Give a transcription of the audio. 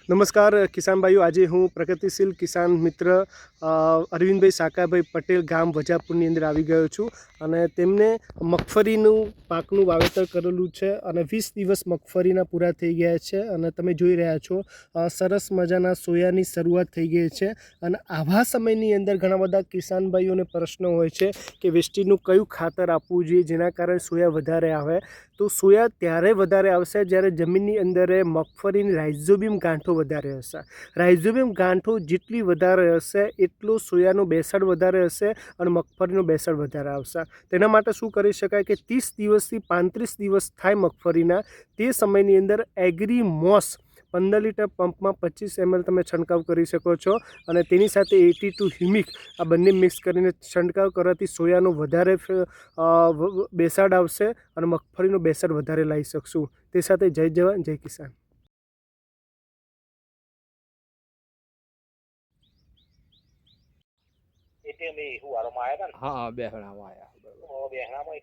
નમસ્કાર કિસાન ભાઈઓ, આજે હું પ્રગતિશીલ કિસાન મિત્ર અરવિંદભાઈ સાકાભાઈ પટેલ ગામ વજાપુરની અંદર આવી ગયો છું અને તેમને મગફળીનું પાકનું વાવેતર કરેલું છે અને 20 દિવસ મગફળીના પૂરા થઈ ગયા છે અને તમે જોઈ રહ્યા છો સરસ મજાના સોયાની શરૂઆત થઈ ગઈ છે અને આવા સમયની અંદર ઘણા બધા કિસાન ભાઈઓને પ્રશ્ન હોય છે કે વેસ્ટીજનું કયું ખાતર આપવું જોઈએ જેના કારણે સોયા વધારે આવે. તો સોયા ત્યારે વધારે આવશે જ્યારે જમીનની અંદર મગફળીની રાઇઝોબિયમ ગાંઠો વધારે હશે. રાઇઝોબિયમ ગાંઠો જેટલી વધારે હશે એટલો સોયાનો બેસળ વધારે હશે અને મગફળીનો બેસળ વધારે આવશે. તેના માટે શું કરી શકાય કે 30 દિવસથી 35 દિવસ થાય મગફળીના તે સમયની અંદર એગ્રી મોસ 15 લીટર પંપમાં 25 ml તમે છંટકાવ કરી શકો છો અને તેની સાથે 82 હ્યુમિક આ બંને મિક્સ કરીને છંટકાવ કરવાથી સોયાનો વધારે બેસાડ આવશે અને મગફળીનો બેસાડ વધારે લાવી શકશું. તે સાથે જય જવાન જય કિસાન. એટલે અમે હુવારોમાં આવ્યા હતા ને. હા, બેહણામાં આવ્યા. બરોબર. બેહણામાં